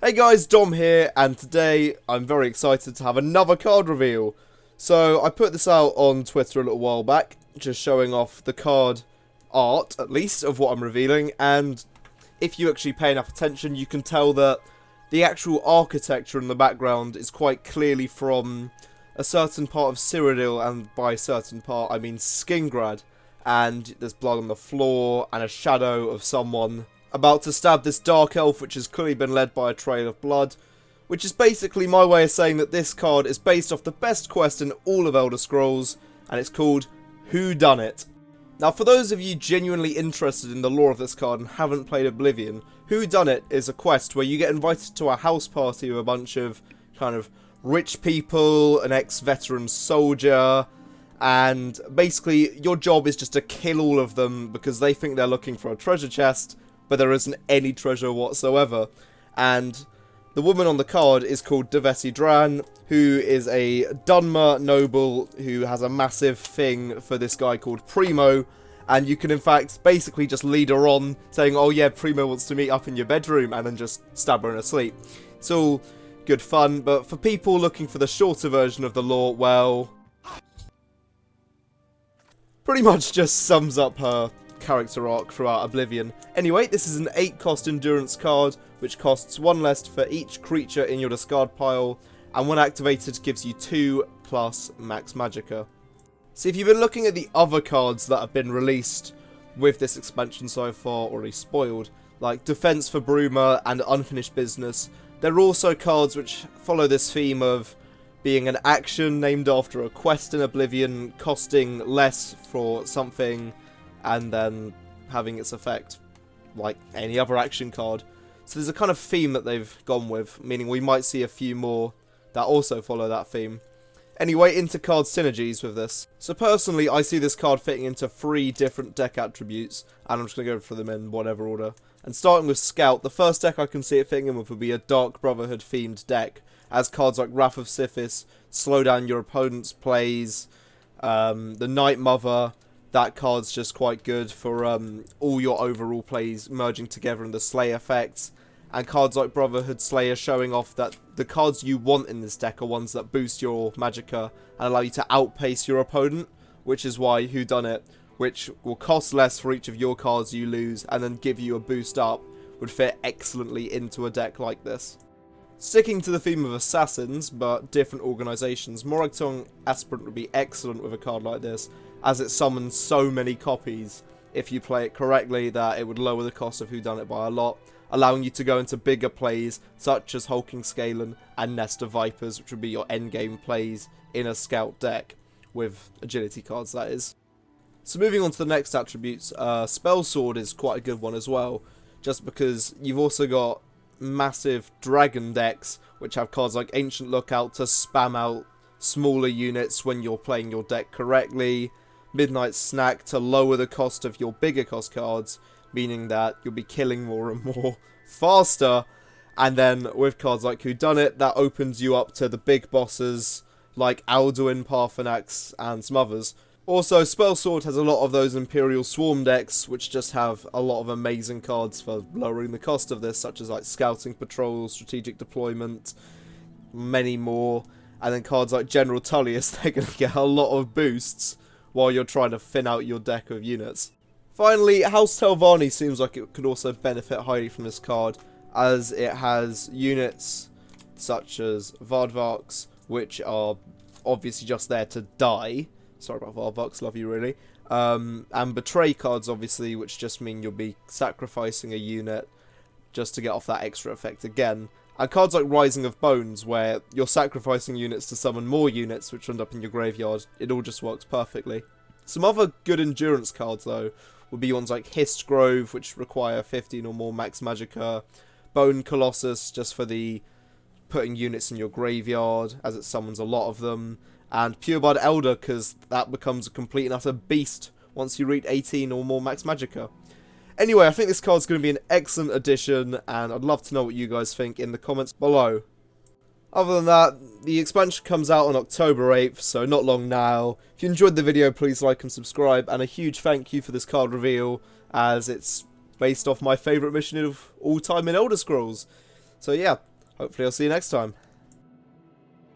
Hey guys, Dom here, and today I'm very excited to have another card reveal. So I put this out on Twitter a little while back, just showing off the card art, at least, of what I'm revealing, and if you actually pay enough attention, you can tell that the actual architecture in the background is quite clearly from a certain part of Cyrodiil, and by a certain part I mean Skingrad, and there's blood on the floor and a shadow of someone about to stab this dark elf, which has clearly been led by a trail of blood, which is basically my way of saying that this card is based off the best quest in all of Elder Scrolls, and it's called Who Done It. Now, for those of you genuinely interested in the lore of this card and haven't played Oblivion, Who Done It is a quest where you get invited to a house party with a bunch of kind of rich people, an ex-veteran soldier, and basically your job is just to kill all of them because they think they're looking for a treasure chest, but there isn't any treasure whatsoever. And the woman on the card is called Devesi Dran, who is a Dunmer noble who has a massive thing for this guy called Primo, and you can in fact basically just lead her on, saying, oh yeah, Primo wants to meet up in your bedroom, and then just stab her in her sleep. It's all good fun, but for people looking for the shorter version of the lore, well, pretty much just sums up her character arc throughout Oblivion. Anyway, this is an 8-cost endurance card, which costs 1 less for each creature in your discard pile, and when activated gives you 2+ max magicka. So if you've been looking at the other cards that have been released with this expansion so far, already spoiled, like Defense for Bruma and Unfinished Business, there are also cards which follow this theme of being an action named after a quest in Oblivion, costing less for something, and then having its effect like any other action card. So there's a kind of theme that they've gone with, meaning we might see a few more that also follow that theme. Anyway, into card synergies with this. So personally, I see this card fitting into 3 different deck attributes, and I'm just going to go for them in whatever order. And starting with Scout, the first deck I can see it fitting in with would be a Dark Brotherhood themed deck, as cards like Wrath of Sithis slow down your opponent's plays, the Night Mother. That card's just quite good for all your overall plays merging together in the Slay effects. And cards like Brotherhood Slayer showing off that the cards you want in this deck are ones that boost your magicka and allow you to outpace your opponent, which is why Whodunit, which will cost less for each of your cards you lose and then give you a boost up, would fit excellently into a deck like this. Sticking to the theme of assassins, but different organisations, Moragtong Aspirant would be excellent with a card like this, as it summons so many copies if you play it correctly that it would lower the cost of Whodunit by a lot, allowing you to go into bigger plays such as Hulking Scalen and Nest of Vipers, which would be your endgame plays in a Scout deck, with agility cards that is. So moving on to the next attributes, Spell Sword is quite a good one as well, just because you've also got massive dragon decks which have cards like Ancient Lookout to spam out smaller units when you're playing your deck correctly, Midnight Snack to lower the cost of your bigger cost cards, meaning that you'll be killing more and more faster, and then with cards like Whodunit, that opens you up to the big bosses like Alduin, Paarthurnax, and some others. Also, Spell Sword has a lot of those Imperial Swarm decks, which just have a lot of amazing cards for lowering the cost of this, such as like Scouting Patrol, Strategic Deployment, many more. And then cards like General Tullius, they're going to get a lot of boosts while you're trying to thin out your deck of units. Finally, House Telvanni seems like it could also benefit highly from this card, as it has units such as Vardvarks, which are obviously just there to die. Sorry about Vardvarks, love you really. And Betray cards, obviously, which just mean you'll be sacrificing a unit just to get off that extra effect again. And cards like Rising of Bones, where you're sacrificing units to summon more units, which end up in your graveyard. It all just works perfectly. Some other good endurance cards, though, would be ones like Hist Grove, which require 15 or more max magicka, Bone Colossus, just for the putting units in your graveyard, as it summons a lot of them, and Pureblood Elder, because that becomes a complete and utter beast once you reach 18 or more max magicka. Anyway, I think this card's going to be an excellent addition, and I'd love to know what you guys think in the comments below. Other than that, the expansion comes out on October 8th, so not long now. If you enjoyed the video, please like and subscribe, and a huge thank you for this card reveal, as it's based off my favourite mission of all time in Elder Scrolls. So yeah, hopefully I'll see you next time.